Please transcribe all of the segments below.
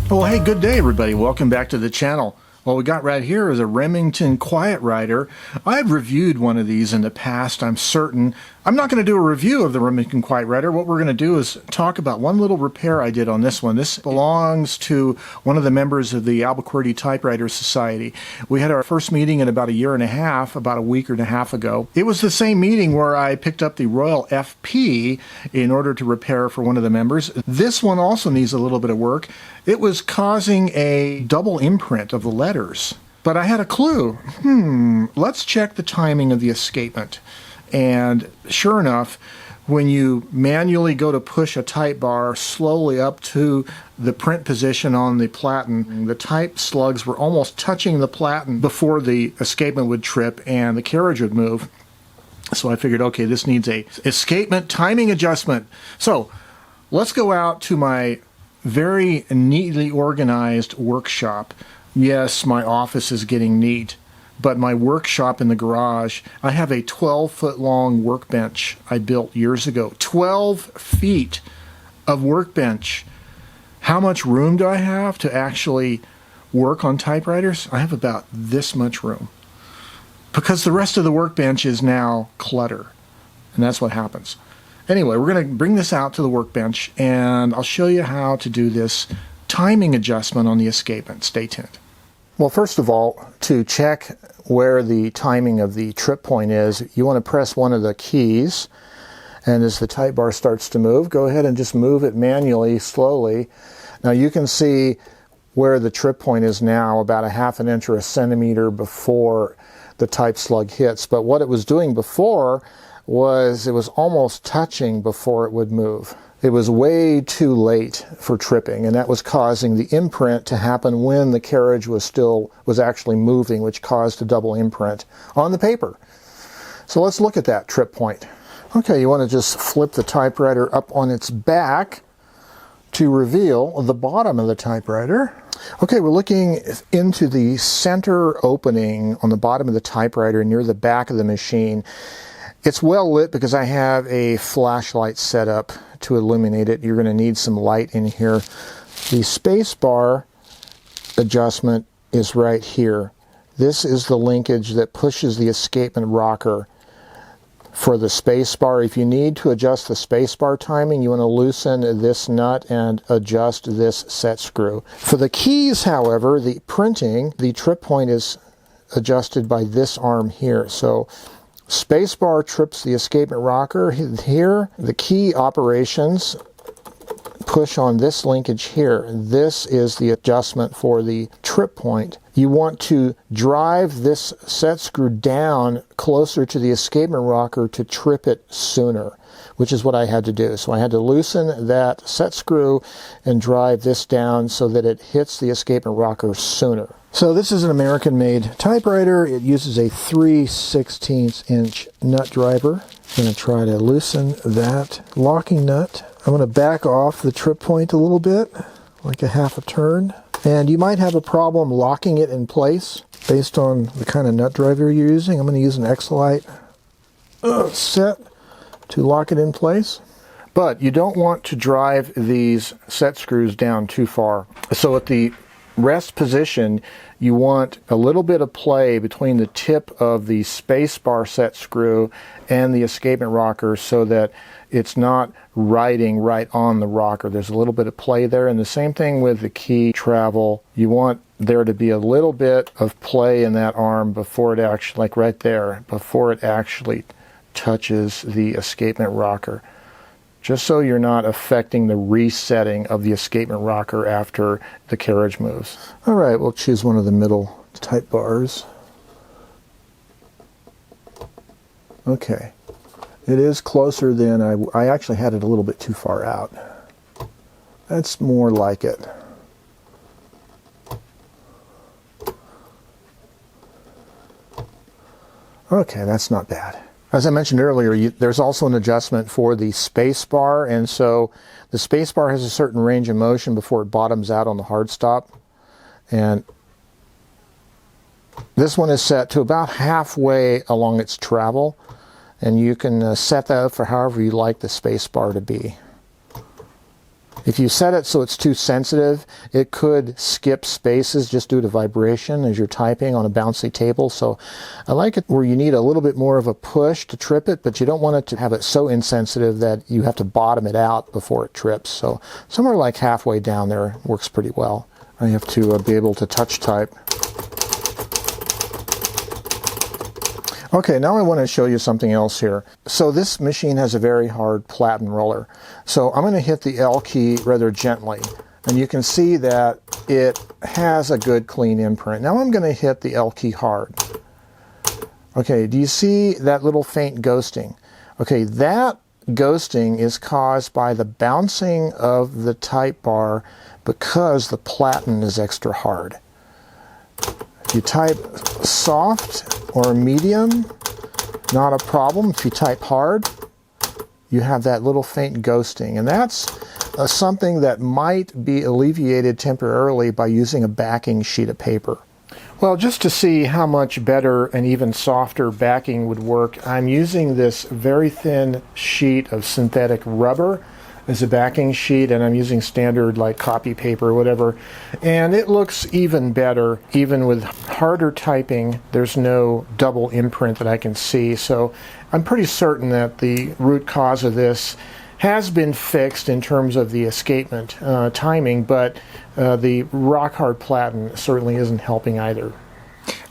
Well, hey, good day, everybody. Welcome back to the channel. What we got right here is a Remington Quiet-Riter. I've reviewed one of these in the past, I'm certain. I'm not going to do a review of the Remington Quiet-Riter. What we're going to do is talk about one little repair I did on this one. This belongs to one of the members of the Albuquerque Typewriter Society. We had our first meeting in about a year and a half, about a week and a half ago. It was the same meeting where I picked up the Royal FP in order to repair for one of the members. This one also needs a little bit of work. It was causing a double imprint of the letters. But I had a clue. Let's check the timing of the escapement. And sure enough, when you manually go to push a type bar slowly up to the print position on the platen, the type slugs were almost touching the platen before the escapement would trip and the carriage would move. So I figured, okay, this needs a escapement timing adjustment. So let's go out to my very neatly organized workshop. Yes, my office is getting neat. But my workshop in the garage, I have a 12-foot long workbench I built years ago. 12 feet of workbench. How much room do I have to actually work on typewriters? I have about this much room. Because the rest of the workbench is now clutter. And that's what happens. Anyway, we're going to bring this out to the workbench and I'll show you how to do this timing adjustment on the escapement. Stay tuned. Well, first of all, to check where the timing of the trip point is, you want to press one of the keys, and as the type bar starts to move, go ahead and just move it manually, slowly. Now you can see where the trip point is now, about a half an inch or a centimeter before the type slug hits. But what it was doing before was it was almost touching before it would move. It was way too late for tripping, and that was causing the imprint to happen when the carriage was actually moving, which caused a double imprint on the paper. So let's look at that trip point. Okay, you want to just flip the typewriter up on its back to reveal the bottom of the typewriter. Okay, we're looking into the center opening on the bottom of the typewriter near the back of the machine. It's well lit because I have a flashlight set up to illuminate it. You're going to need some light in here. The space bar adjustment is right here. This is the linkage that pushes the escapement rocker for the space bar. If you need to adjust the space bar timing, you want to loosen this nut and adjust this set screw. For the keys, however, the printing, the trip point is adjusted by this arm here. So spacebar trips the escapement rocker here. The key operations push on this linkage here. This is the adjustment for the trip point. You want to drive this set screw down closer to the escapement rocker to trip it sooner, which is what I had to do. So I had to loosen that set screw and drive this down so that it hits the escapement rocker sooner. So this is an American-made typewriter. It uses a 3/16" nut driver. I'm going to try to loosen that locking nut. I'm going to back off the trip point a little bit, like a half a turn. And you might have a problem locking it in place based on the kind of nut driver you're using. I'm going to use an X-Lite set to lock it in place. But you don't want to drive these set screws down too far. So at the rest position, you want a little bit of play between the tip of the space bar set screw and the escapement rocker so that it's not riding right on the rocker. There's a little bit of play there, and the same thing with the key travel. You want there to be a little bit of play in that arm before it actually, like right there, before it actually touches the escapement rocker, just so you're not affecting the resetting of the escapement rocker after the carriage moves. All right, we'll choose one of the middle type bars. Okay, it is closer than I actually had it a little bit too far out. That's more like it. Okay, that's not bad. As I mentioned earlier, there's also an adjustment for the space bar, and so the space bar has a certain range of motion before it bottoms out on the hard stop. And this one is set to about halfway along its travel, and you can set that up for however you like the space bar to be. If you set it so it's too sensitive, it could skip spaces just due to vibration as you're typing on a bouncy table. So I like it where you need a little bit more of a push to trip it, but you don't want it to have it so insensitive that you have to bottom it out before it trips. So somewhere like halfway down there works pretty well. I have to be able to touch type. Okay, now I want to show you something else here. So this machine has a very hard platen roller. So I'm going to hit the L key rather gently. And you can see that it has a good clean imprint. Now I'm going to hit the L key hard. Okay, do you see that little faint ghosting? Okay, that ghosting is caused by the bouncing of the type bar because the platen is extra hard. If you type soft or medium, not a problem. If you type hard, you have that little faint ghosting. And that's something that might be alleviated temporarily by using a backing sheet of paper. Well, just to see how much better and even softer backing would work, I'm using this very thin sheet of synthetic rubber as a backing sheet, and I'm using standard like copy paper or whatever, and it looks even better. Even with harder typing, there's no double imprint that I can see, so I'm pretty certain that the root cause of this has been fixed in terms of the escapement timing, but the rock hard platen certainly isn't helping either.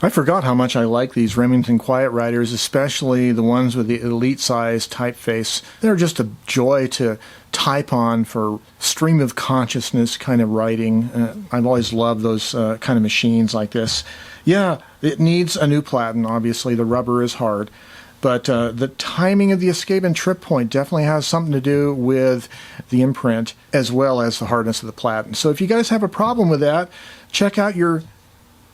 I forgot how much I like these Remington Quiet-Riters, especially the ones with the elite size typeface. They're just a joy to type on for stream of consciousness kind of writing. I've always loved those kind of machines like this. Yeah, it needs a new platen, obviously. The rubber is hard. But the timing of the escape and trip point definitely has something to do with the imprint as well as the hardness of the platen. So if you guys have a problem with that, check out your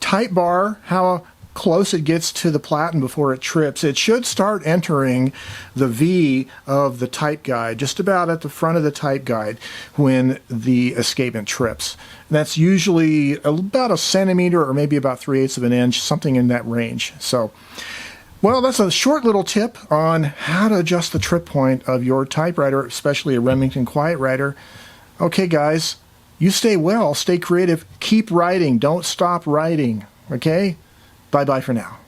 type bar, how close it gets to the platen before it trips. It should start entering the V of the type guide, just about at the front of the type guide when the escapement trips. That's usually about a centimeter or maybe about 3/8 of an inch, something in that range. So, well, that's a short little tip on how to adjust the trip point of your typewriter, especially a Remington Quiet-Riter. Okay, guys, you stay well, stay creative, keep writing, don't stop writing, okay? Bye-bye for now.